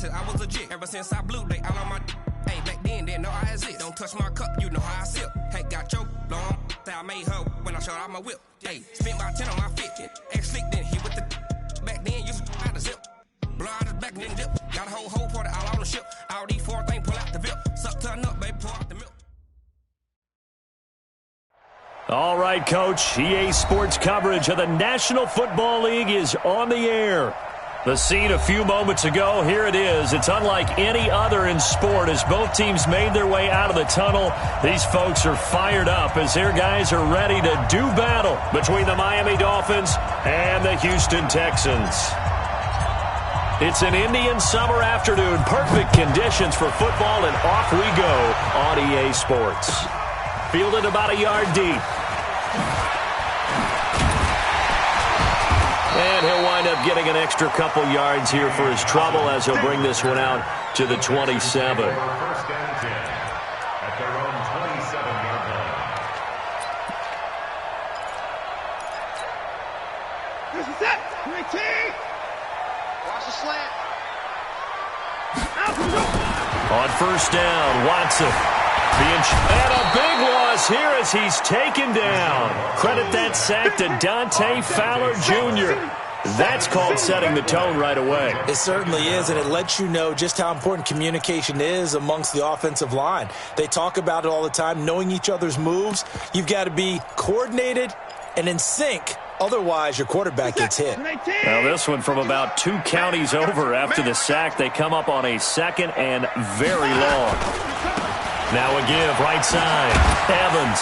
since I was legit. Ever since I blew, they all on my. Hey, back then, didn't know I exist. Don't touch my cup, you know how I sip. Hey, got your long. I made her when I showed out my whip. Hey, spent about 10 on my fit. Ex-slick, then hit with the. Back then, used to out the zip. Blow out his back, then dip. Got a whole party all on the ship. All these four things, pull out the VIP. Suck to a nut, baby, pour out the milk. All right, Coach. EA Sports coverage of the National Football League is on the air. The scene a few moments ago, here it is. It's unlike any other in sport as both teams made their way out of the tunnel. These folks are fired up as their guys are ready to do battle between the Miami Dolphins and the Houston Texans. It's an Indian summer afternoon. Perfect conditions for football, and off we go on EA Sports. Fielded about a yard deep. And he'll wind up getting an extra couple yards here for his trouble as he'll bring this one out to the 27. First and 10 at their own 27-yard line. This is it. 19. Watch the slant. On first down, Watson. And a big loss here as he's taken down. Credit that sack to Dante Fowler Jr. That's called setting the tone right away. It certainly is, and it lets you know just how important communication is amongst the offensive line. They talk about it all the time, knowing each other's moves. You've got to be coordinated and in sync. Otherwise, your quarterback gets hit. Now this one from about 2 counties over after the sack. They come up on a second and very long. Now a give, right side, Evans.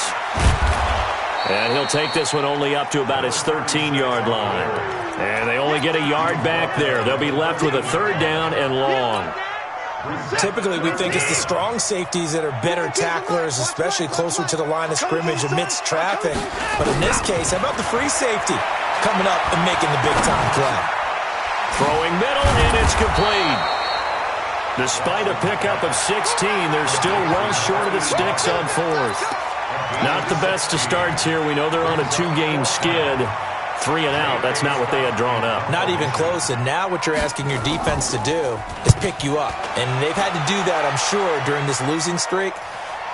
And he'll take this one only up to about his 13-yard line. And they only get a yard back there. They'll be left with a third down and long. Typically, we think it's the strong safeties that are better tacklers, especially closer to the line of scrimmage amidst traffic. But in this case, how about the free safety coming up and making the big-time play? Throwing middle, and it's complete. Despite a pickup of 16, they're still well short of the sticks on fourth. Not the best of starts here. We know they're on a 2-game skid. 3 and out, that's not what they had drawn up. Not even close, and now what you're asking your defense to do is pick you up. And they've had to do that, I'm sure, during this losing streak.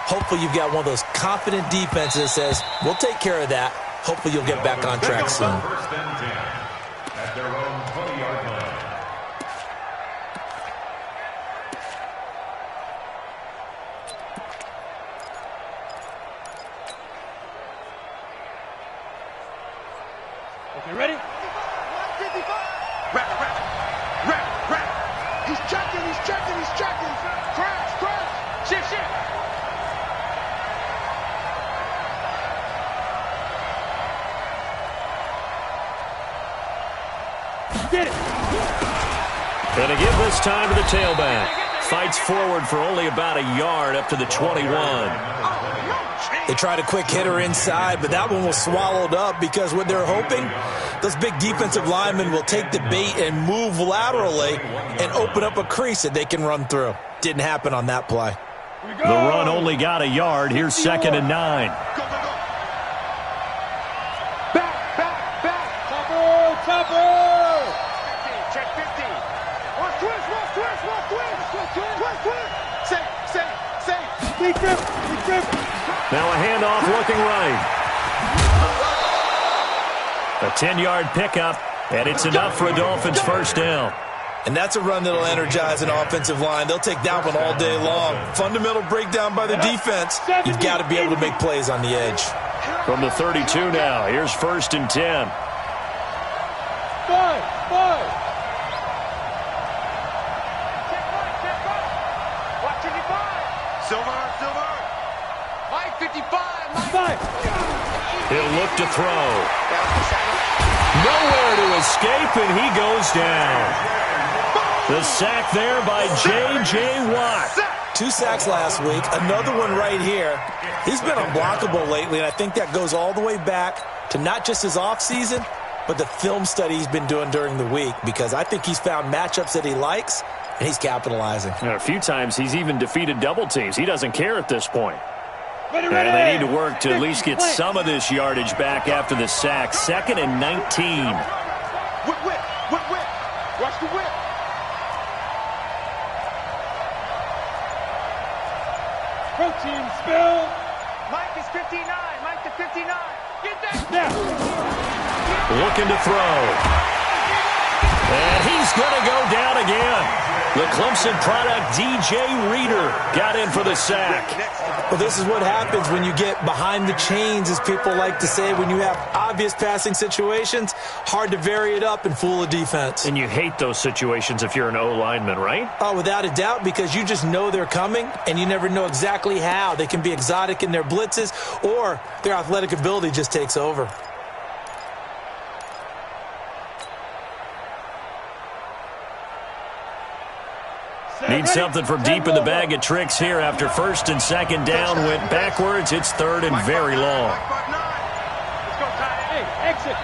Hopefully you've got one of those confident defenses that says, we'll take care of that. Hopefully you'll get back on track soon. First and 10 at their own 20-yard line. Okay, ready? 155. Rap. He's checking. Crash. Shift. Get it. Gonna give this time to the tailback. Fights forward for only about a yard up to the 21. They tried a quick hitter inside, but that one was swallowed up because what they're hoping, those big defensive linemen will take the bait and move laterally and open up a crease that they can run through. Didn't happen on that play. The run only got a yard. Here's 2nd and 9. Go. Back. Topper. Check 50. One twist. Say. Big grip. Now a handoff looking right. A 10-yard pickup, and it's enough for a Dolphins first down. And that's a run that'll energize an offensive line. They'll take that one all day long. Fundamental breakdown by the defense. You've got to be able to make plays on the edge. From the 32 now, here's 1st and 10. Five. Watch 55. Silver. 55. He'll look to throw. Nowhere to escape, and he goes down. The sack there by J.J. Watt. 2 sacks last week, another one right here. He's been unblockable lately, and I think that goes all the way back to not just his offseason, but the film study he's been doing during the week, because I think he's found matchups that he likes, and he's capitalizing. A few times he's even defeated double teams. He doesn't care at this point. Ready. And they need to work to at least get some of this yardage back after the sack. 2nd and 19. Whip. Watch the whip. 59. Mike to 59. Get that. Looking to throw. And he's going to go down again. The Clemson product, DJ Reader, got in for the sack. Well, this is what happens when you get behind the chains, as people like to say. When you have obvious passing situations, hard to vary it up and fool a defense. And you hate those situations if you're an O-lineman, right? Oh, without a doubt, because you just know they're coming, and you never know exactly how. They can be exotic in their blitzes, or their athletic ability just takes over. Need something from deep in the bag of tricks here after first and second down. Went backwards. It's third and very long. Let's go, Ty. Hey, exit.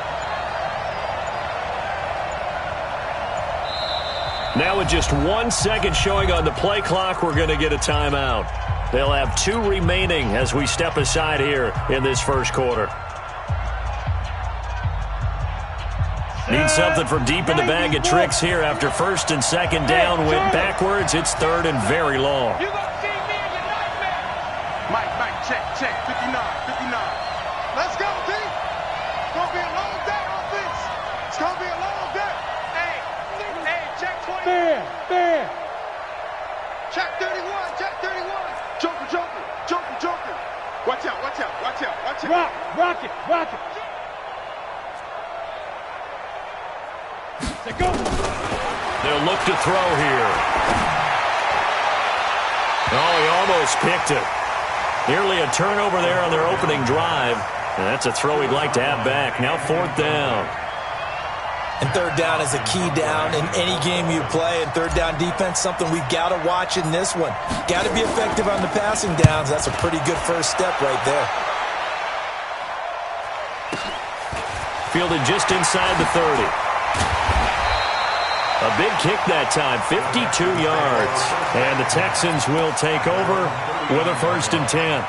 Now with just 1 second showing on the play clock, we're going to get a timeout. They'll have 2 remaining as we step aside here in this first quarter. Need something from deep in the bag of tricks here after first and second down. Went backwards. It's third and very long. You gonna see me in your nightmare. Mike, check. 59. Let's go, D. It's gonna be a long day, offense. It's gonna be a long day. Hey, check 20. Fair. Check 31. Joker. Watch out. Rock it. Go. They'll look to throw here. Oh, he almost picked it. Nearly a turnover there on their opening drive. And that's a throw he'd like to have back. Now 4th down. And third down is a key down in any game you play. And third down defense, something we've got to watch in this one. Got to be effective on the passing downs. That's a pretty good first step right there. Fielded just inside the 30. A big kick that time, 52 yards. And the Texans will take over with a 1st and 10.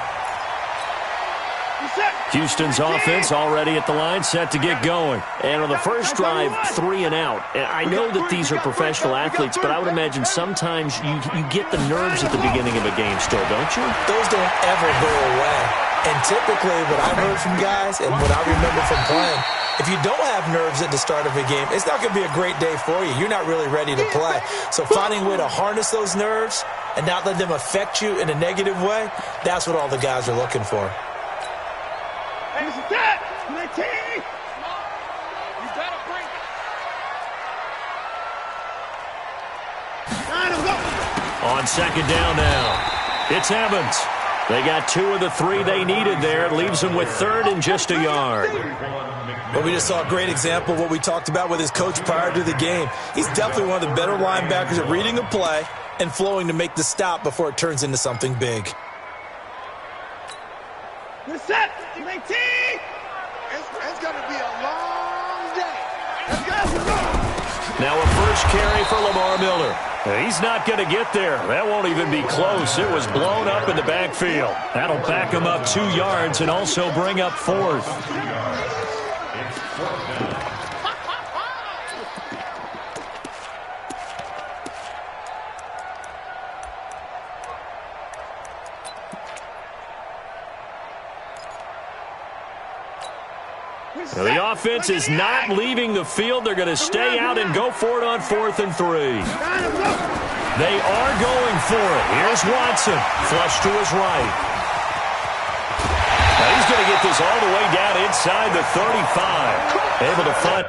Houston's offense already at the line, set to get going. And on the first drive, 3 and out. And I know that these are professional athletes, but I would imagine sometimes you get the nerves at the beginning of a game still, don't you? Those don't ever go away. And typically what I've heard from guys and what I remember from playing, if you don't have nerves at the start of a game, it's not going to be a great day for you. You're not really ready to play. So finding a way to harness those nerves and not let them affect you in a negative way, that's what all the guys are looking for. Hey, that! 19! You better bring it. On second down now, it's Evans. They got 2 of the 3 they needed there. It leaves them with 3rd and just a yard. Well, we just saw a great example of what we talked about with his coach prior to the game. He's definitely one of the better linebackers at reading a play and flowing to make the stop before it turns into something big. We're set. 19. It's going to be a long day. Let's go. Now a first carry for Lamar Miller. He's not going to get there. That won't even be close. It was blown up in the backfield. That'll back him up 2 yards and also bring up 4th. Now the offense is not leaving the field. They're going to stay out and go for it on 4th and 3. They are going for it. Here's Watson. Flush to his right. Now he's going to get this all the way down inside the 35. Able to find...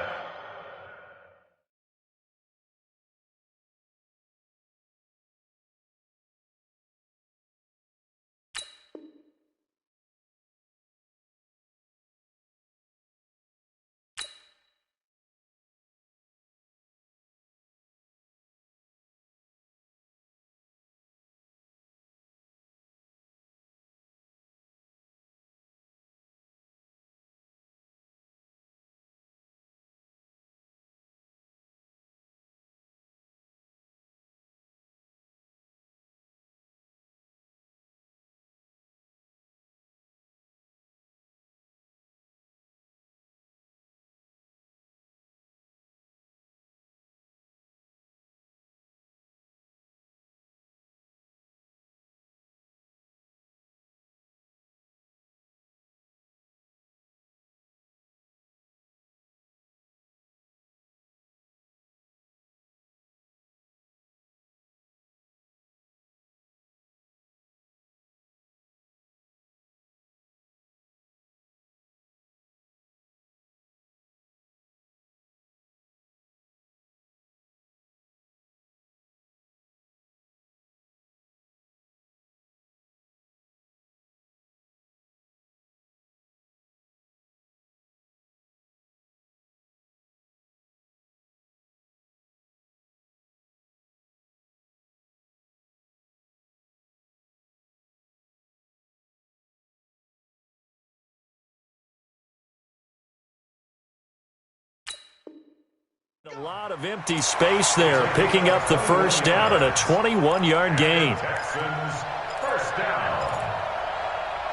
A lot of empty space there, picking up the first down and a 21-yard gain. Texans first down.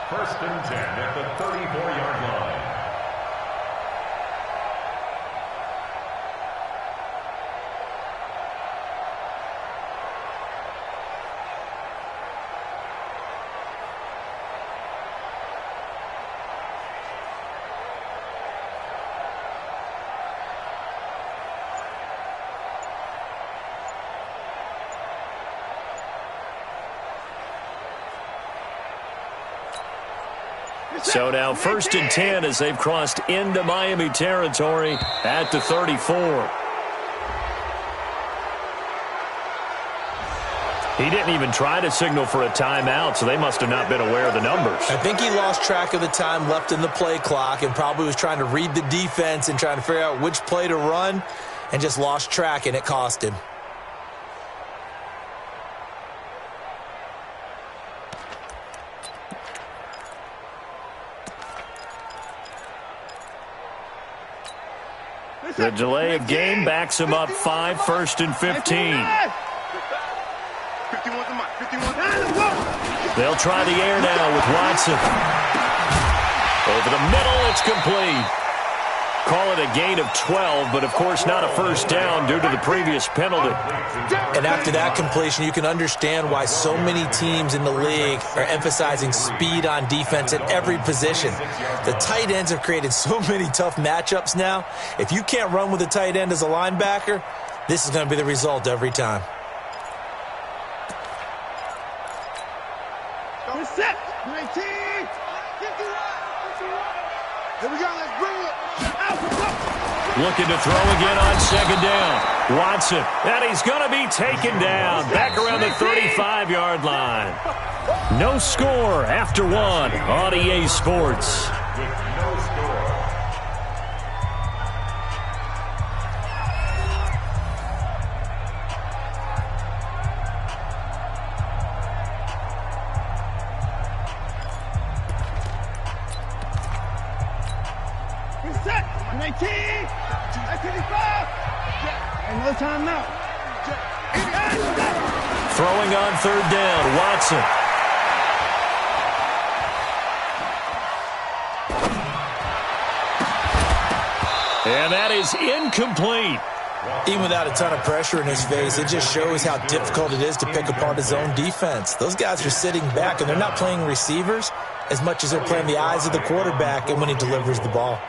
1st and 10 at the 34-yard line. So now 1st and 10 as they've crossed into Miami territory at the 34. He didn't even try to signal for a timeout, so they must have not been aware of the numbers. I think he lost track of the time left in the play clock and probably was trying to read the defense and trying to figure out which play to run and just lost track, and it cost him. The delay of game backs him up 5, 1st and 15. They'll try the air now with Watson. Over the middle, it's complete. Call it a gain of 12, but of course not a first down due to the previous penalty. And after that completion, you can understand why so many teams in the league are emphasizing speed on defense at every position. The tight ends have created so many tough matchups now. If you can't run with a tight end as a linebacker, this is going to be the result every time. Set. 19. 51. Here we go. Let's bring it. Looking to throw again on 2nd down. Watson, and he's going to be taken down. Back around the 35-yard line. No score after 1 on EA Sports. With no score. Set. 19. 55. And no timeout. Throwing on 3rd down, Watson. And that is incomplete. Even without a ton of pressure in his face, it just shows how difficult it is to pick apart his own defense. Those guys are sitting back, and they're not playing receivers as much as they're playing the eyes of the quarterback and when he delivers the ball.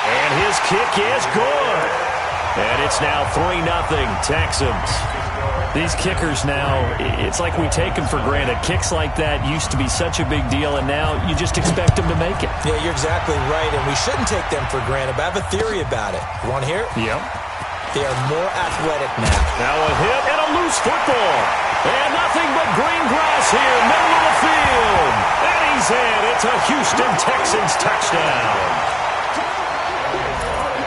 And his kick is good. And it's now 3-0 Texans. These kickers now, it's like we take them for granted. Kicks like that used to be such a big deal, and now you just expect them to make it. Yeah, you're exactly right, and we shouldn't take them for granted, but I have a theory about it. You want to hear it? Yep. They are more athletic now. Now a hit and a loose football. And nothing but green grass here, middle of the field. And he's in. It's a Houston Texans touchdown.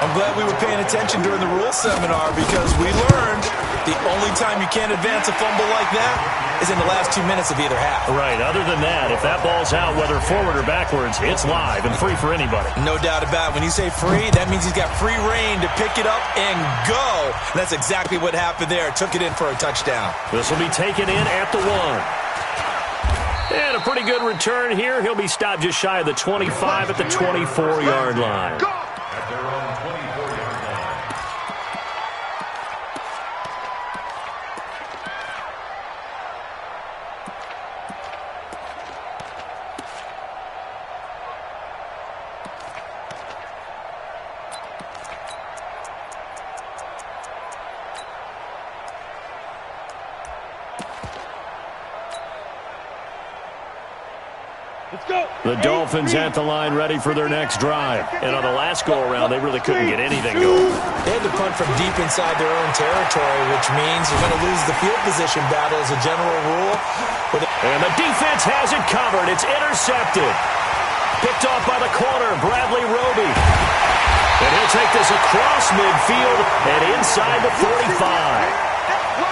I'm glad we were paying attention during the rules seminar because we learned the only time you can't advance a fumble like that is in the last 2 minutes of either half. Right. Other than that, if that ball's out, whether forward or backwards, it's live and free for anybody. No doubt about it. When you say free, that means he's got free reign to pick it up and go. And that's exactly what happened there. Took it in for a touchdown. This will be taken in at the 1. And a pretty good return here. He'll be stopped just shy of the 25 at the 24-yard line. At their own 24-yard line. The Dolphins at the line ready for their next drive. And on the last go-around, they really couldn't get anything going. They had to punt from deep inside their own territory, which means you're going to lose the field position battle as a general rule. And the defense has it covered. It's intercepted. Picked off by the corner, Bradley Roby. And he'll take this across midfield and inside the 45.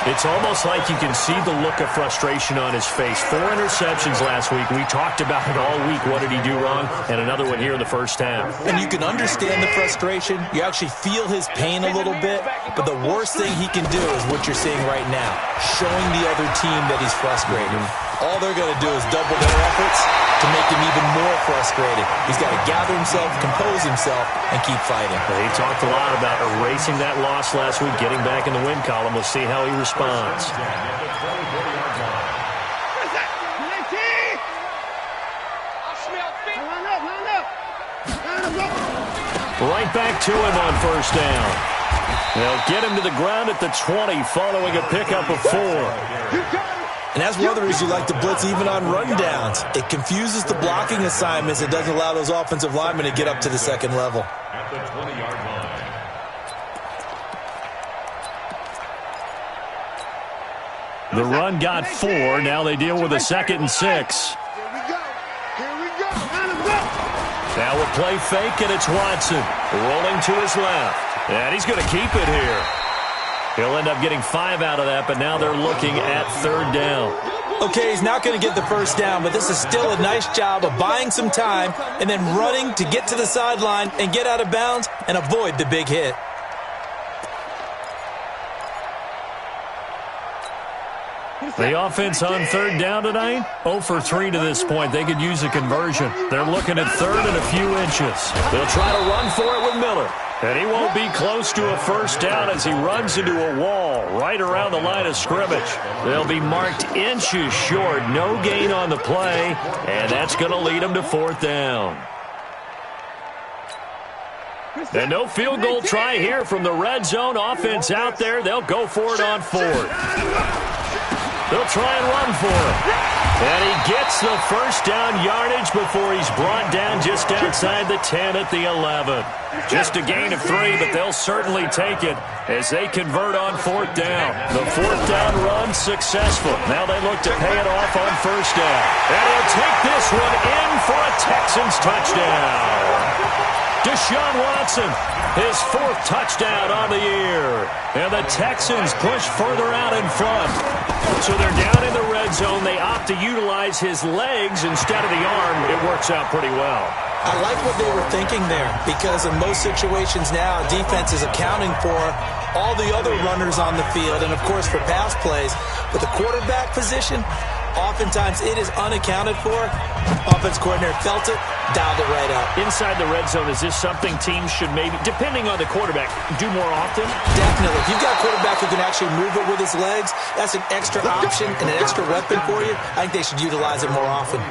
It's almost like you can see the look of frustration on his face. 4 interceptions last week. We talked about it all week. What did he do wrong? And another one here in the first half. And you can understand the frustration. You actually feel his pain a little bit. But the worst thing he can do is what you're seeing right now, showing the other team that he's frustrated. All they're going to do is double their efforts to make him even more frustrated. He's got to gather himself, compose himself, and keep fighting. He talked a lot about erasing that loss last week, getting back in the win column. We'll see how he responds. Right back to him on first down. They'll get him to the ground at the 20 following a pickup of 4. And as Weathers, you like to blitz even on rundowns. It confuses the blocking assignments. It doesn't allow those offensive linemen to get up to the second level. At the 20-yard line. The run got 4. Now they deal with a 2nd and 6. Here we go. Now a play fake, and it's Watson rolling to his left. And he's going to keep it here. He'll end up getting 5 out of that, but now they're looking at 3rd down. Okay, he's not going to get the first down, but this is still a nice job of buying some time and then running to get to the sideline and get out of bounds and avoid the big hit. The offense on 3rd down tonight, 0 for 3 to this point. They could use a conversion. They're looking at 3rd and a few inches. They'll try to run for it with Miller. And he won't be close to a first down as he runs into a wall right around the line of scrimmage. They'll be marked inches short. No gain on the play, and that's going to lead them to 4th down. And no field goal try here from the red zone. Offense out there. They'll go for it on 4th. They'll try and run for it. And he gets the first down yardage before he's brought down just outside the 10 at the 11. Just a gain of 3, but they'll certainly take it as they convert on 4th down. The 4th down run successful. Now they look to pay it off on first down. And he'll take this one in for a Texans touchdown. Deshaun Watson, his 4th touchdown on the year. And the Texans push further out in front. So they're down in the red zone. They opt to utilize his legs instead of the arm. It works out pretty well. I like what they were thinking there because in most situations now, defense is accounting for all the other runners on the field and, of course, for pass plays. But the quarterback position, oftentimes it is unaccounted for. Offense coordinator felt it, dialed it right up. Inside the red zone, is this something teams should maybe, depending on the quarterback, do more often? Definitely. If you've got a quarterback who can actually move it with his legs, that's an extra option and an extra weapon for you. I think they should utilize it more often.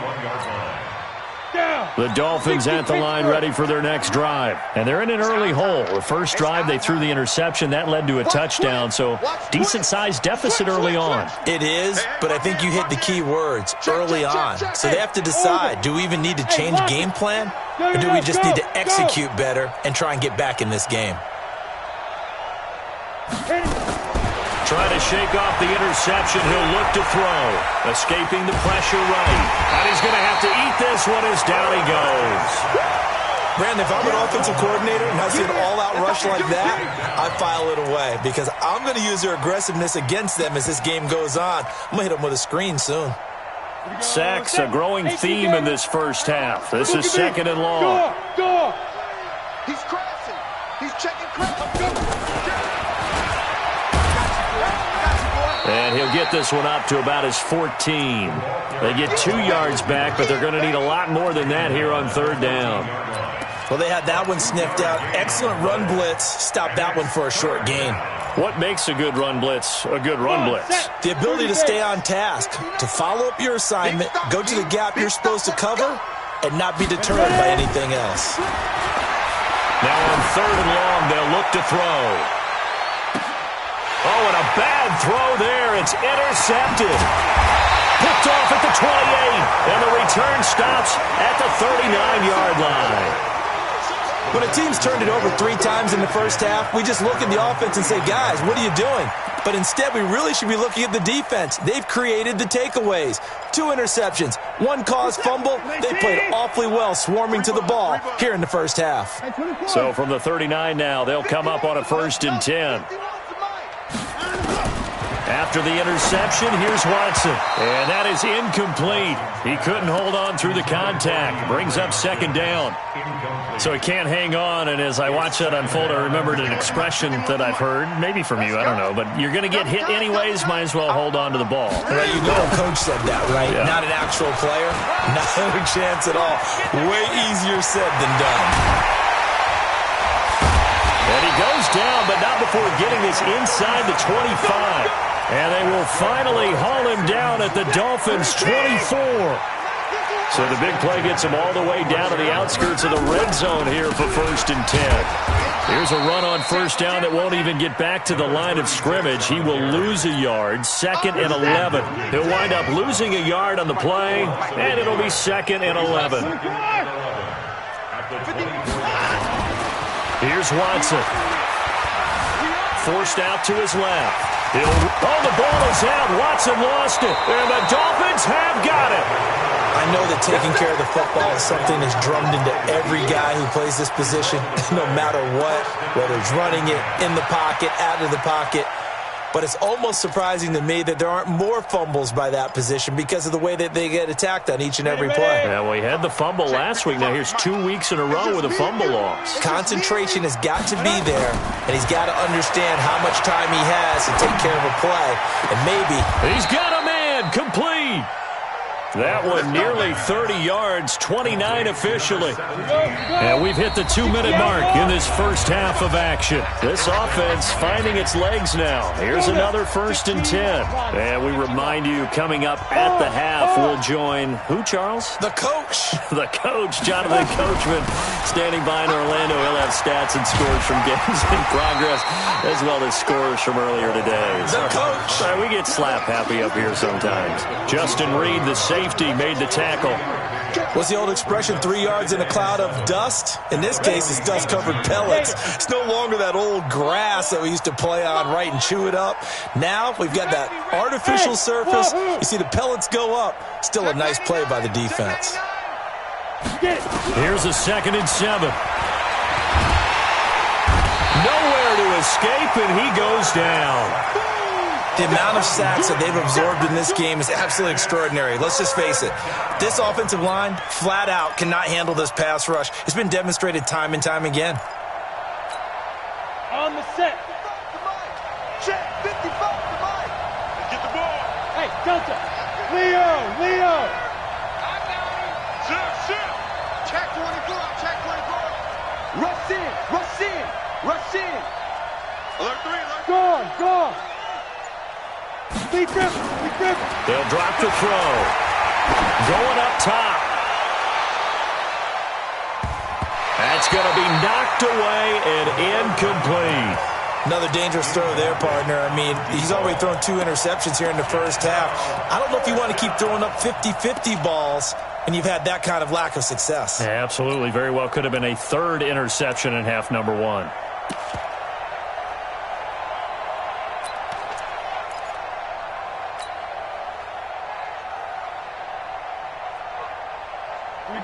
The Dolphins at the line ready for their next drive. And they're in an early hole. The first drive, they threw the interception. That led to a touchdown, so decent-sized deficit early on. It is, but I think you hit the key words, early on. So they have to decide, do we even need to change game plan? Or do we just need to execute better and try and get back in this game? Trying to shake off the interception. He'll look to throw. Escaping the pressure right. And he's going to have to eat this one as down he goes. Brandon, if I'm an offensive coordinator and I see an all-out rush like that, I file it away because I'm going to use their aggressiveness against them as this game goes on. I'm going to hit them with a screen soon. Sacks, a growing theme in this first half. This is 2nd and long. He's crashing. He's checking crashing. And he'll get this one up to about his 14. They get 2 yards back, but they're going to need a lot more than that here on 3rd down. Well, they had that one sniffed out. Excellent run blitz. Stopped that one for a short gain. What makes a good run blitz a good run blitz? The ability to stay on task, to follow up your assignment, go to the gap you're supposed to cover, and not be deterred by anything else. Now on 3rd and long, they'll look to throw. Oh, and a bad throw there. It's intercepted. Picked off at the 28, and the return stops at the 39-yard line. When a team's turned it over 3 times in the first half, we just look at the offense and say, guys, what are you doing? But instead, we really should be looking at the defense. They've created the takeaways. 2 interceptions, 1 caused fumble. They played awfully well swarming to the ball here in the first half. So from the 39 now, they'll come up on a 1st and 10. After the interception, here's Watson. And that is incomplete. He couldn't hold on through the contact. Brings up second down. So he can't hang on, and as I watch that unfold, I remembered an expression that I've heard, maybe from you, I don't know, but you're going to get hit anyways, might as well hold on to the ball. Right, you know Coach said that, right? Yeah. Not an actual player. No chance at all. Way easier said than done. And he goes down, but not before getting this inside the 25. And they will finally haul him down at the Dolphins' 24. So the big play gets him all the way down to the outskirts of the red zone here for 1st and 10. Here's a run on first down that won't even get back to the line of scrimmage. He will lose a yard, 2nd and 11. He'll wind up losing a yard on the play, and it'll be 2nd and 11. Here's Watson. Forced out to his left. The ball is out. Watson lost it. And the Dolphins have got it. I know that taking care of the football is something that's drummed into every guy who plays this position, no matter what, whether it's running it, in the pocket, out of the pocket. But it's almost surprising to me that there aren't more fumbles by that position because of the way that they get attacked on each and every play. Yeah, well, he had the fumble last week. Now here's 2 weeks in a row with a fumble loss. Concentration has got to be there, and he's got to understand how much time he has to take care of a play. And maybe he's got a man complete. That one nearly 30 yards, 29 officially. And we've hit the 2-minute mark in this first half of action. This offense finding its legs now. Here's another 1st and 10. And we remind you, coming up at the half, we'll join who, Charles? The coach. The coach, Jonathan Coachman, standing by in Orlando. He'll have stats and scores from games in progress, as well as scores from earlier today. The coach. We get slap happy up here sometimes. Justin Reed, the safety, made the tackle. What's the old expression, 3 yards in a cloud of dust? In this case, it's dust-covered pellets. It's no longer that old grass that we used to play on, right, and chew it up. Now we've got that artificial surface. You see the pellets go up. Still a nice play by the defense. Here's a 2nd and 7. Nowhere to escape, and he goes down. The amount of sacks that they've absorbed in this game is absolutely extraordinary. Let's just face it. This offensive line, flat out, cannot handle this pass rush. It's been demonstrated time and time again. On the set. Check 55 to Mike. Let's get the ball. Hey, Delta. Leo. Sir. Check 24. Check 24. Rush in. Alert 3. Gone. Be driven. They'll drop the throw. Going up top. That's going to be knocked away and incomplete. Another dangerous throw there, partner. I mean, he's already thrown 2 interceptions here in the first half. I don't know if you want to keep throwing up 50-50 balls, and you've had that kind of lack of success. Yeah, absolutely. Very well could have been a 3rd interception in half number 1.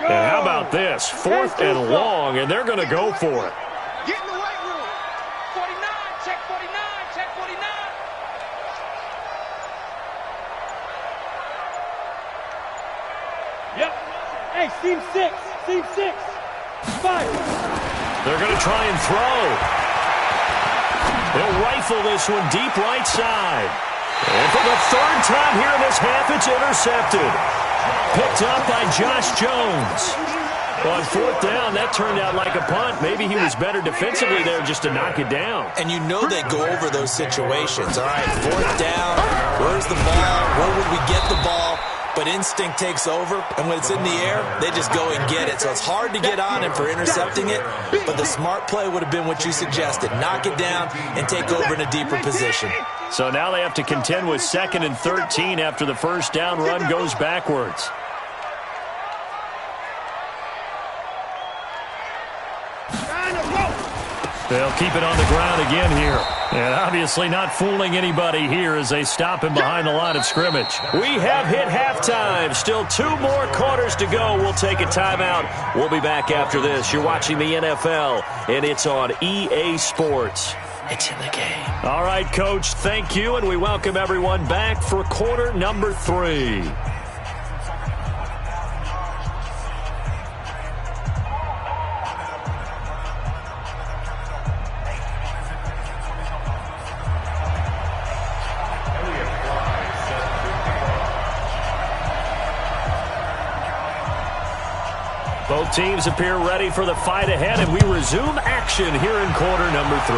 And how about this? 4th and long, and they're going to go for it. Get in the weight room. 49. Check 49. Yep. Hey, seam 6. 5. They're going to try and throw. They'll rifle this one deep right side. And for the 3rd time here in this half, it's intercepted. Picked up by Josh Jones. On 4th down, that turned out like a punt. Maybe he was better defensively there just to knock it down. And you know they go over those situations. All right, 4th down, where's the ball? Where would we get the ball? But instinct takes over, and when it's in the air, they just go and get it. So it's hard to get on him for intercepting it, but the smart play would have been what you suggested. Knock it down and take over in a deeper position. So now they have to contend with 2nd and 13 after the first down run goes backwards. They'll keep it on the ground again here. And obviously not fooling anybody here as they stop him behind the line of scrimmage. We have hit halftime. Still 2 more quarters to go. We'll take a timeout. We'll be back after this. You're watching the NFL, and it's on EA Sports. It's in the game. All right, Coach, thank you, and we welcome everyone back for quarter number 3. Both teams appear ready for the fight ahead, and we resume action here in quarter number 3.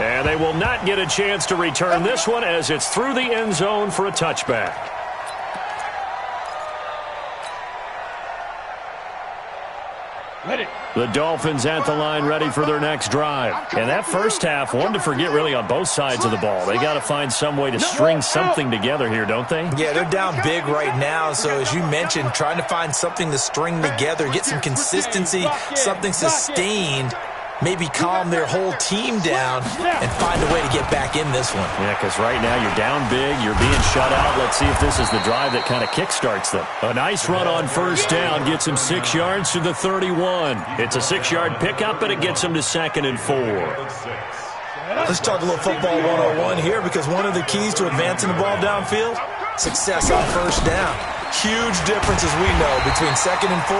And they will not get a chance to return this one as it's through the end zone for a touchback. The Dolphins at the line ready for their next drive. And that first half, one to forget really on both sides of the ball. They got to find some way to string something together here, don't they? Yeah, they're down big right now. So as you mentioned, trying to find something to string together, get some consistency, something sustained, maybe calm their whole team down and find a way to get back in this one. Yeah, because right now you're down big, you're being shut out. Let's see if this is the drive that kind of kickstarts them. A nice run on first down gets him 6 yards to the 31. It's a 6-yard pickup, and it gets him to 2nd and 4. Let's talk a little football 101 here, because one of the keys to advancing the ball downfield, success on first down. Huge difference, as we know, between 2nd and 4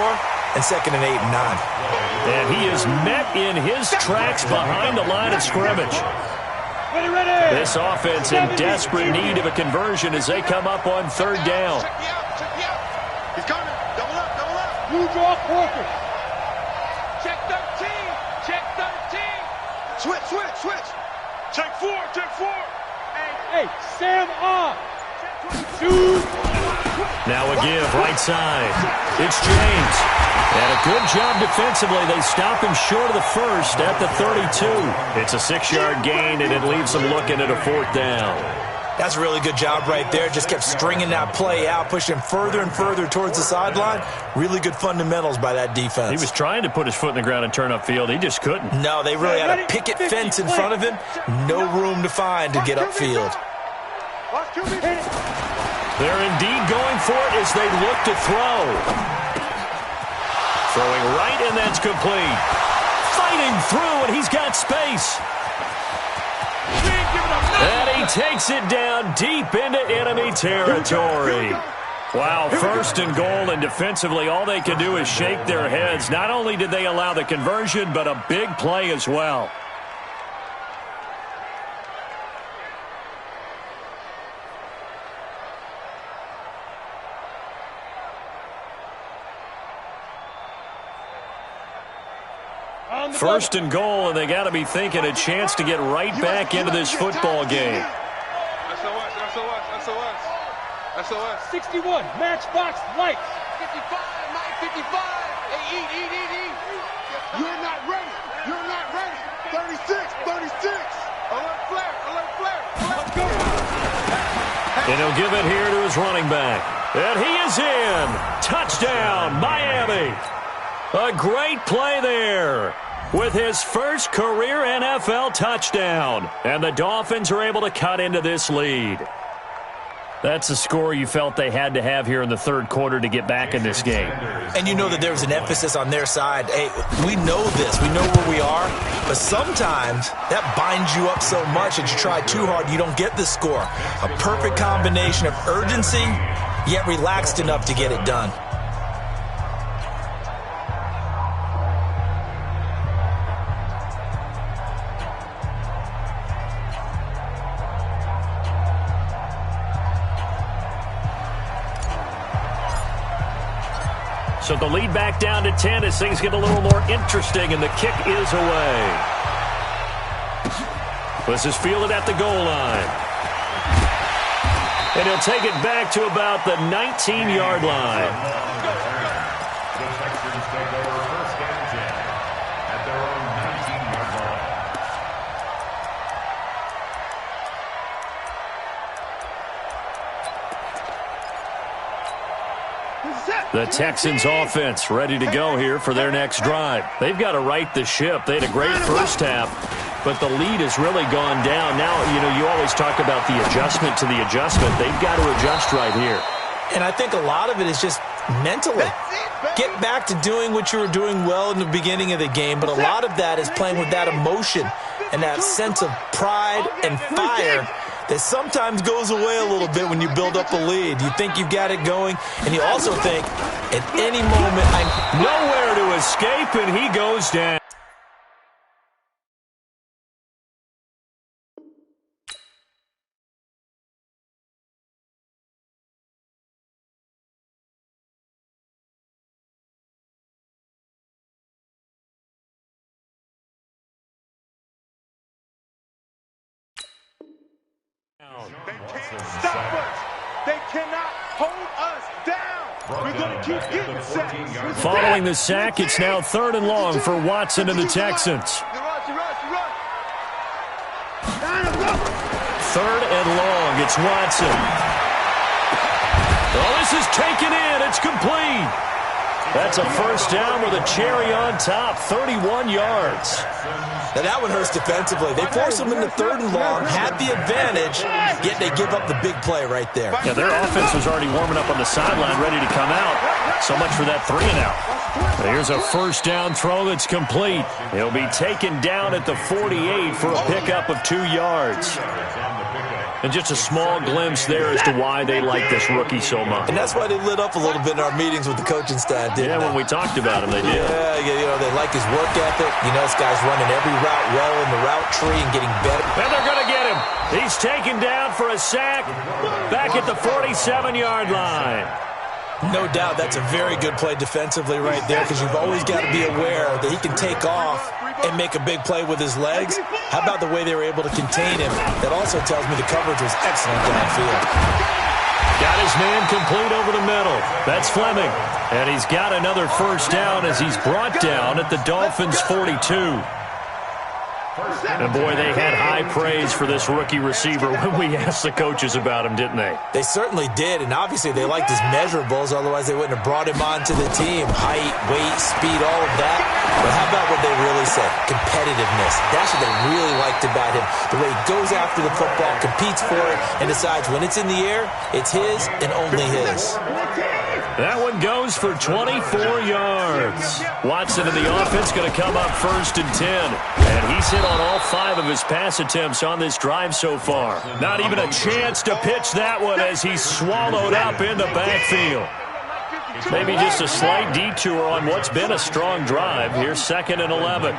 and 2nd and 8 and 9. And he is met in his tracks behind the line of scrimmage. This offense in desperate need of a conversion as they come up on 3rd down. Check me out. He's coming. Double up, double up. You draw quarter. Check 13. Check 13. Switch. Check 4. Hey, Sam on. 2. Now a give right side. It's James. And a good job defensively. They stop him short of the first at the 32. It's a 6-yard gain, and it leaves them looking at a 4th down. That's a really good job right there. Just kept stringing that play out, pushing him further and further towards the sideline. Really good fundamentals by that defense. He was trying to put his foot in the ground and turn upfield. He just couldn't. No, they really had a picket fence in front of him. No room to find to get upfield. They're indeed going for it as they look to throw. Throwing right, and that's complete. Fighting through, and he's got space. And he takes it down deep into enemy territory. Wow, 1st and goal, and defensively all they can do is shake their heads. Not only did they allow the conversion, but a big play as well. First and goal, and they got to be thinking a chance to get right back into this football game. SOS. 61, matchbox lights. 55, Mike, 55. Hey, eat. You're not ready. 36. Alert flare. Let's go. And he'll give it here to his running back. And he is in. Touchdown, Miami. A great play there with his first career NFL touchdown. And the Dolphins are able to cut into this lead. That's a score you felt they had to have here in the 3rd quarter to get back in this game. And you know that there was an emphasis on their side. Hey, we know this. We know where we are. But sometimes that binds you up so much that you try too hard, you don't get the score. A perfect combination of urgency, yet relaxed enough to get it done. So the lead back down to 10 as things get a little more interesting, and the kick is away. This is fielded at the goal line. And he'll take it back to about the 19-yard line. The Texans take over 1st and 10 at their own 19-yard line. The Texans offense ready to go here for their next drive. They've got to right the ship. They had a great first half, but the lead has really gone down. Now, you always talk about the adjustment to the adjustment. They've got to adjust right here. And I think a lot of it is just mentally. Get back to doing what you were doing well in the beginning of the game, but a lot of that is playing with that emotion and that sense of pride and fire that sometimes goes away a little bit when you build up a lead. You think you've got it going, and you also think at any moment, nowhere to escape, and he goes down. They can't stop us. They cannot hold us down. We're going to keep getting sacks. Following the sack, it's now 3rd and long for Watson and the Texans. 3rd and long, it's Watson. Oh, this is taken in. It's complete. That's a first down with a cherry on top, 31 yards. Now that one hurts defensively. They force them into 3rd and long, had the advantage, yet they give up the big play right there. Yeah, their offense was already warming up on the sideline, ready to come out. So much for that 3-and-out. Here's a first down throw that's complete. He'll be taken down at the 48 for a pickup of 2 yards. And just a small glimpse there as to why they like this rookie so much. And that's why they lit up a little bit in our meetings with the coaching staff, didn't they? When we talked about him, they did. Yeah, you know, they like his work ethic. You know, this guy's running every route well in the route tree and getting better. And they're going to get him. He's taken down for a sack back at the 47-yard line. No doubt that's a very good play defensively right there, because you've always got to be aware that he can take off and make a big play with his legs. How about the way they were able to contain him? That also tells me the coverage was excellent downfield. Got his man complete over the middle. That's Fleming. And he's got another first down as he's brought down at the Dolphins' 42. And, boy, they had high praise for this rookie receiver when we asked the coaches about him, didn't they? They certainly did, and obviously they liked his measurables. Otherwise, they wouldn't have brought him onto the team. Height, weight, speed, all of that. But how about what they really said? Competitiveness. That's what they really liked about him. The way he goes after the football, competes for it, and decides when it's in the air, it's his and only his. That one goes for 24 yards. Watson and the offense going to come up 1st and 10. And he's hit on all 5 of his pass attempts on this drive so far. Not even a chance to pitch that one as he's swallowed up in the backfield. Maybe just a slight detour on what's been a strong drive. Here's 2nd and 11.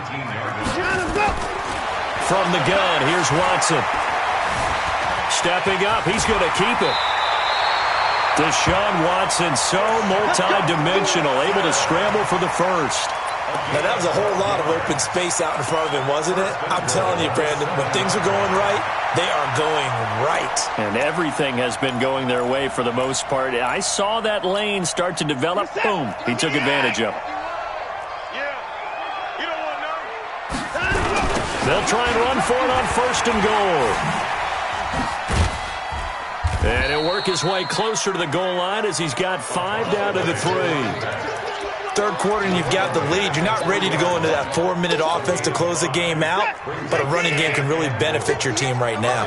From the gun, here's Watson. Stepping up, he's going to keep it. Deshaun Watson, so multi-dimensional, able to scramble for the first. Now, that was a whole lot of open space out in front of him, wasn't it? I'm telling you, Brandon, when things are going right, they are going right. And everything has been going their way for the most part. I saw that lane start to develop. Boom. He took advantage of it. They'll try and run for it on 1st and goal. And he'll work his way closer to the goal line as he's got 5 down to the 3. 3rd quarter and you've got the lead. You're not ready to go into that 4-minute offense to close the game out, but a running game can really benefit your team right now.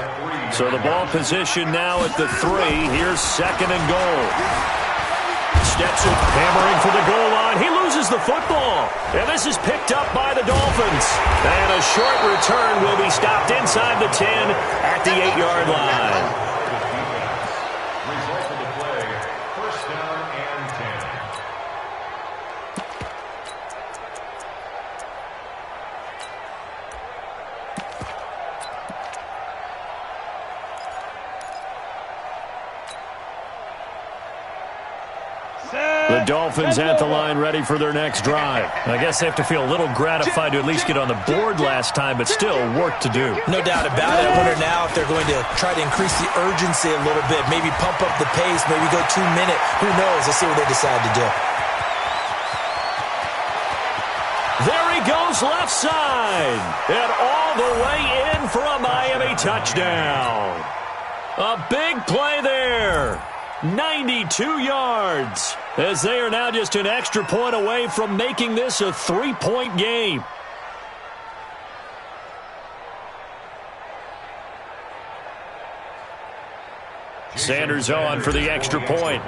So the ball position now at the 3. Here's 2nd and goal. Steps it, hammering for the goal line. He loses the football. And this is picked up by the Dolphins. And a short return will be stopped inside the 10 at the 8-yard line. The Dolphins at the line ready for their next drive. I guess they have to feel a little gratified to at least get on the board last time, but still work to do. No doubt about it. I wonder now if they're going to try to increase the urgency a little bit, maybe pump up the pace, maybe go 2-minute. Who knows? Let's see what they decide to do. There he goes left side. And all the way in for a Miami touchdown. A big play there. 92 yards, as they are now just an extra point away from making this a 3-point game. Sanders on for the extra point.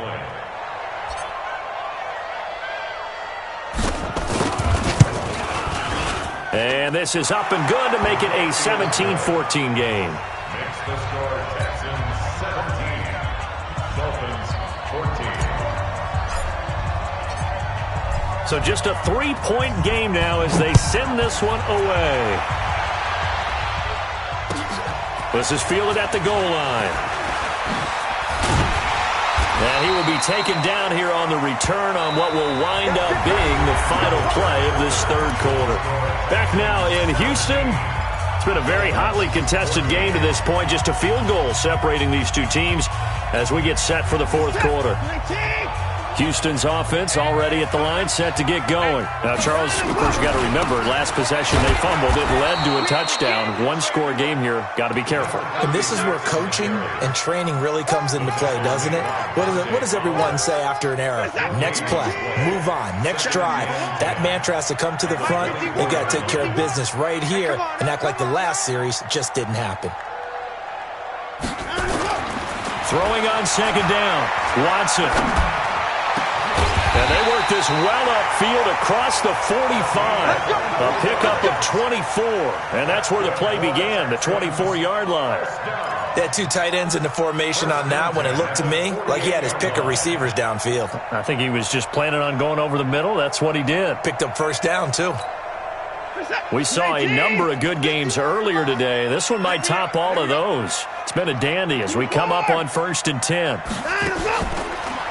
And this is up and good to make it a 17-14 game. Makes the score Texans 17, Dolphins 14. So just a 3-point game now as they send this one away. This is fielded at the goal line. And he will be taken down here on the return on what will wind up being the final play of this third quarter. Back now in Houston. It's been a very hotly contested game to this point. Just a field goal separating these two teams as we get set for the fourth quarter. Houston's offense already at the line, set to get going. Now, Charles, of course, you got to remember, last possession they fumbled. It led to a touchdown. One-score game here. Got to be careful. And this is where coaching and training really comes into play, doesn't it? What does everyone say after an error? Next play, move on, next drive. That mantra has to come to the front. They got to take care of business right here and act like the last series just didn't happen. Throwing on second down, Watson. And they work this well upfield across the 45. A pickup of 24. And that's where the play began, the 24-yard line. They had two tight ends in the formation on that one. It looked to me like he had his pick of receivers downfield. I think he was just planning on going over the middle. That's what he did. Picked up first down, too. We saw a number of good games earlier today. This one might top all of those. It's been a dandy as we come up on 1st and 10.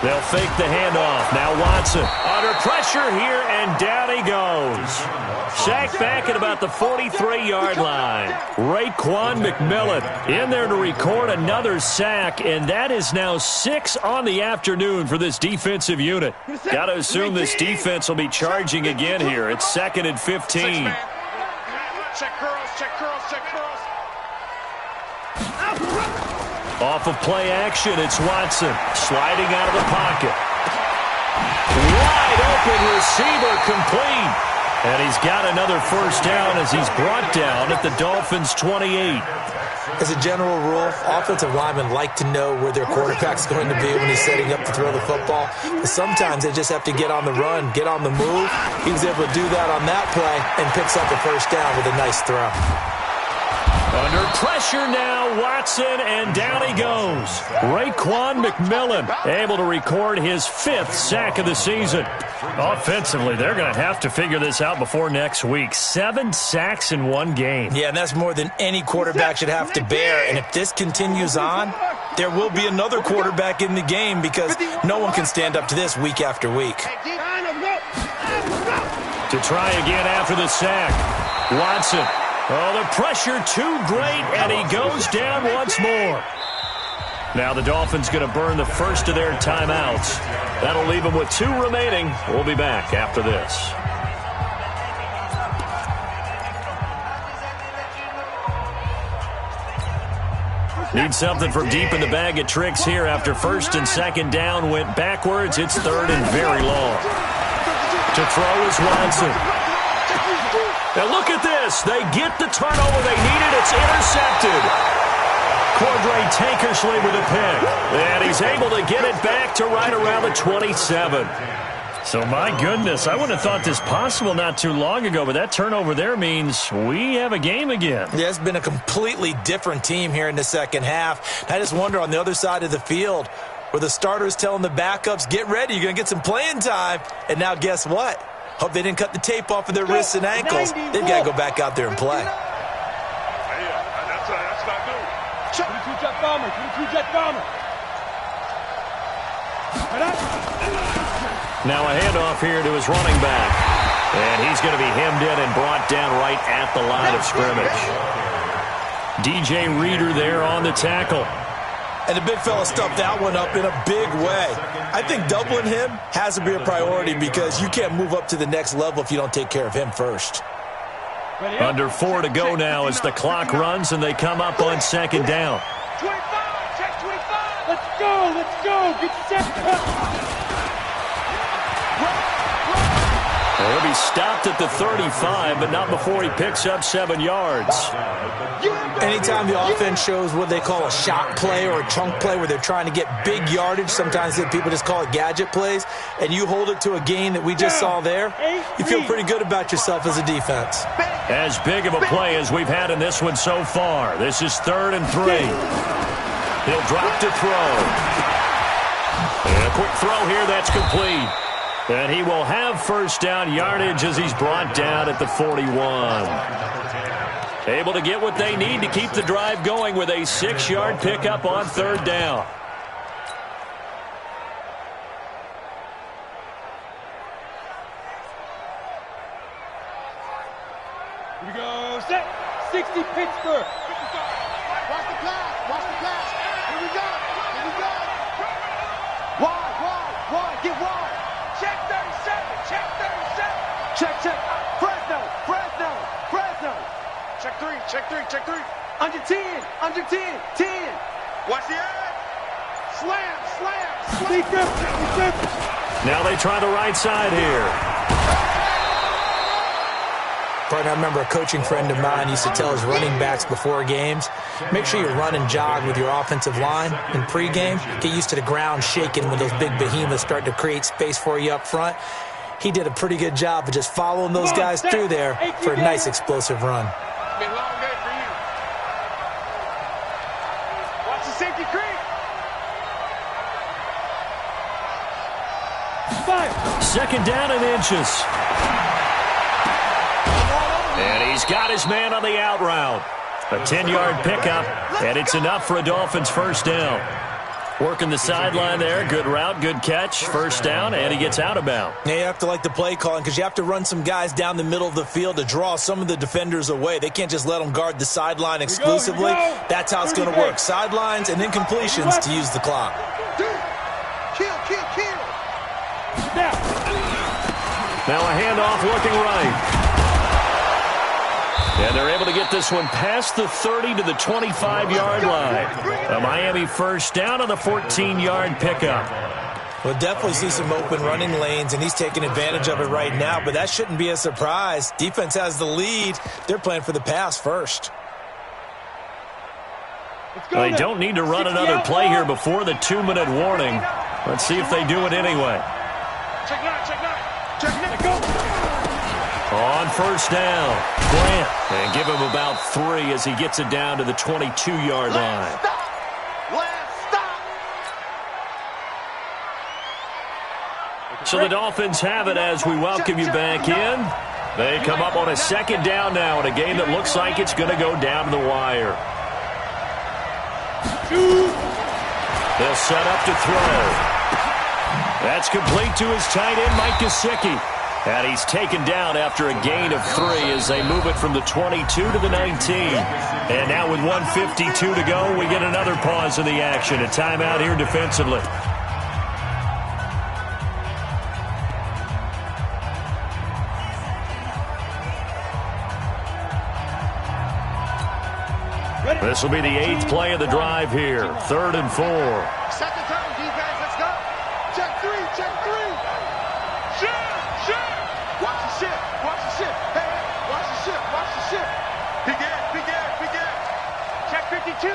They'll fake the handoff. Now Watson under pressure here, and down he goes. Sacked back at about the 43-yard line. Raekwon McMillan in there to record another sack, and that is now 6 on the afternoon for this defensive unit. Got to assume this defense will be charging again here. It's 2nd and 15. Check curls, check curls, check curls. Off of play action, it's Watson sliding out of the pocket. Wide open receiver complete. And he's got another first down as he's brought down at the Dolphins' 28. As a general rule, offensive linemen like to know where their quarterback's going to be when he's setting up to throw the football. But sometimes they just have to get on the run, get on the move. He was able to do that on that play and picks up a first down with a nice throw. Under pressure now, Watson, and down he goes. Raekwon McMillan able to record his 5th sack of the season. Offensively, they're going to have to figure this out before next week. 7 sacks in one game. Yeah, and that's more than any quarterback should have to bear. And if this continues on, there will be another quarterback in the game because no one can stand up to this week after week. To try again after the sack, Watson. Oh, the pressure too great, and he goes down once more. Now the Dolphins going to burn the first of their timeouts. That'll leave them with 2 remaining. We'll be back after this. Need something from deep in the bag of tricks here after 1st and 2nd down went backwards. It's 3rd and very long. To throw is Watson. Now look at this. They get the turnover they needed. It's intercepted. Cordray Tankersley with a pick. And he's able to get it back to right around the 27. So, my goodness, I wouldn't have thought this possible not too long ago, but that turnover there means we have a game again. Yeah, it's been a completely different team here in the second half. I just wonder on the other side of the field where the starters telling the backups, get ready, you're going to get some playing time. And now guess what? Hope they didn't cut the tape off of their wrists and ankles. They've got to go back out there and play. That's not good. 22-jet bomber, 22-jet bomber. Now a handoff here to his running back. And he's going to be hemmed in and brought down right at the line of scrimmage. DJ Reader there on the tackle. And the big fella stuffed that one up in a big way. I think doubling him has to be a priority because you can't move up to the next level if you don't take care of him first. Under 4 to go now as the clock runs and they come up on 2nd down. 25, check 25. Let's go, get set. He'll be stopped at the 35, but not before he picks up 7 yards. Anytime the offense shows what they call a shot play or a chunk play where they're trying to get big yardage, sometimes people just call it gadget plays, and you hold it to a gain that we just saw there, you feel pretty good about yourself as a defense. As big of a play as we've had in this one so far. This is 3rd and 3. He'll drop to throw. And a quick throw here that's complete. And he will have first down yardage as he's brought down at the 41. Able to get what they need to keep the drive going with a 6-yard pickup on 3rd down. Here we go. Set. 60 Pittsburgh. Watch the pass. Watch the pass. Here we go. Here we go. Wide. Get wide. Check 37. Check 37. Check. Fresno. Check 3. Under 10. 10. Watch the edge. Slam. Now they try the right side here. Partner, I remember a coaching friend of mine used to tell his running backs before games, make sure you run and jog with your offensive line in pregame. Get used to the ground shaking when those big behemoths start to create space for you up front. He did a pretty good job of just following those guys through there for a nice explosive run. Been a long day for you. Watch the safety creep. 2nd down and inches. And he's got his man on the out route. A 10-yard pickup, and it's enough for a Dolphins first down. Working the sideline there. Good route, good catch. First down, and he gets out of bounds. Yeah, you have to like the play calling because you have to run some guys down the middle of the field to draw some of the defenders away. They can't just let them guard the sideline exclusively. That's how it's going to work. Sidelines and then completions to use the clock. Kill. Now a handoff looking right. And they're able to get this one past the 30 to the 25-yard line. A Miami first down on the 14-yard pickup. We'll definitely see some open running lanes, and he's taking advantage of it right now, but that shouldn't be a surprise. Defense has the lead. They're playing for the pass first. They don't need to run another play here before the 2-minute warning. Let's see if they do it anyway. Check nine. On first down, Grant. And give him about 3 as he gets it down to the 22-yard line. Last stop. So the Dolphins have it as we welcome you back in. They come up on a 2nd down now in a game that looks like it's going to go down to the wire. They'll set up to throw. That's complete to his tight end, Mike Gesicki. And he's taken down after a gain of 3 as they move it from the 22 to the 19. And now with 1:52 to go, we get another pause in the action. A timeout here defensively. This will be the 8th play of the drive here. 3rd and 4. Second time, defense. Let's go. Check 3. Watch the ship. Hey, watch the ship. Big air. Check 52.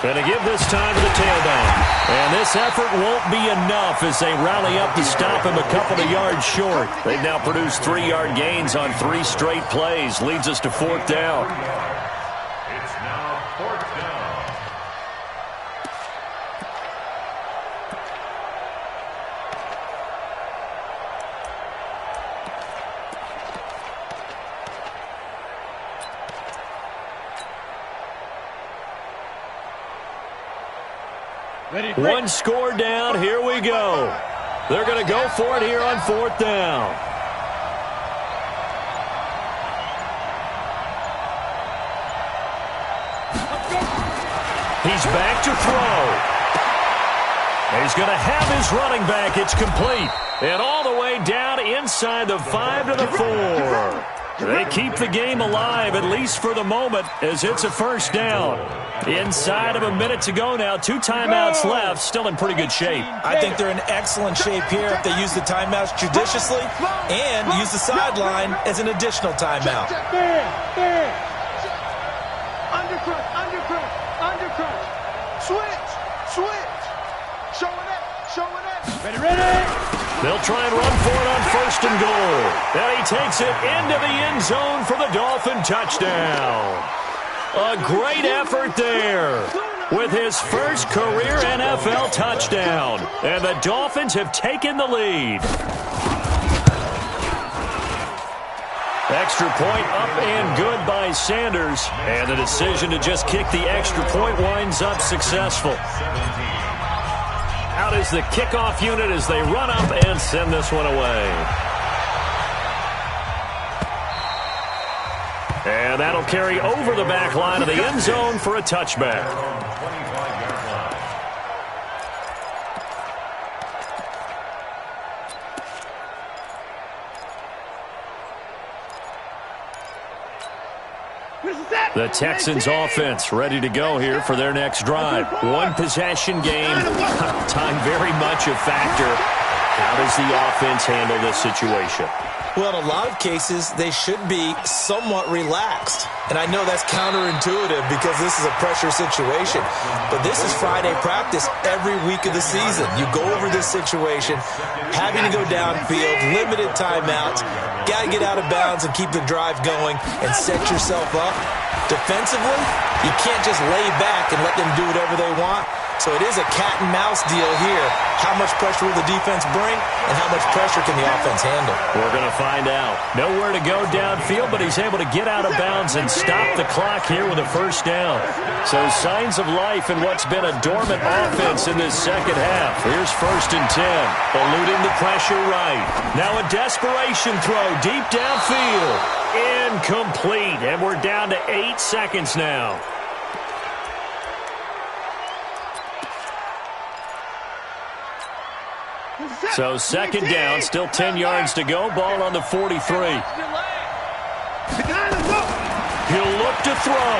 Going to give this time to the tailback. And this effort won't be enough as they rally up to stop him a couple of yards short. They've now produced 3-yard gains on 3 straight plays. Leads us to 4th down. It's now 4th down. One score down. Here we go. They're going to go for it here on 4th down. He's back to throw. He's going to have his running back. It's complete. And all the way down inside the 5 to the 4. They keep the game alive, at least for the moment, as it's a first down. Inside of a minute to go now. 2 timeouts left. Still in pretty good shape. I think they're in excellent shape here if they use the timeouts judiciously and use the sideline as an additional timeout. Undercrunch. Switch. Showing it. Ready. They'll try and run for it on 1st and goal. And he takes it into the end zone for the Dolphin touchdown. A great effort there with his first career NFL touchdown. And the Dolphins have taken the lead. Extra point up and good by Sanders. And the decision to just kick the extra point winds up successful. Out is the kickoff unit as they run up and send this one away. And that'll carry over the back line of the end zone for a touchback. The Texans offense ready to go here for their next drive. One possession game. Time very much a factor. How does the offense handle this situation? Well, in a lot of cases, they should be somewhat relaxed. And I know that's counterintuitive because this is a pressure situation. But this is Friday practice every week of the season. You go over this situation, having to go downfield, limited timeouts, got to get out of bounds and keep the drive going and set yourself up. Defensively, you can't just lay back and let them do whatever they want. So it is a cat and mouse deal here. How much pressure will the defense bring, and how much pressure can the offense handle? We're going to find out. Nowhere to go downfield, but he's able to get out of bounds and stop the clock here with a first down. So signs of life in what's been a dormant offense in this second half. Here's 1st and 10. Eluding the pressure right. Now a desperation throw deep downfield. Incomplete, and we're down to 8 seconds now. So 2nd down, still 10 yards to go. Ball on the 43. He'll look to throw.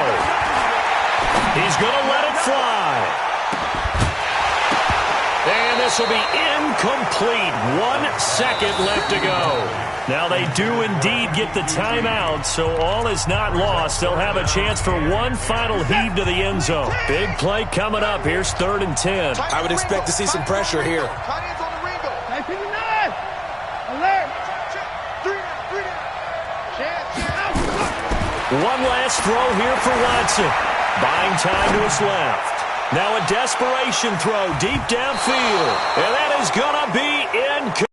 He's going to let it fly. And this will be incomplete. 1 second left to go. Now they do indeed get the timeout, so all is not lost. They'll have a chance for one final heave to the end zone. Big play coming up. Here's 3rd and 10. I would expect to see some pressure here. One last throw here for Watson. Buying time to his left. Now a desperation throw deep downfield. And that is going to be incomplete.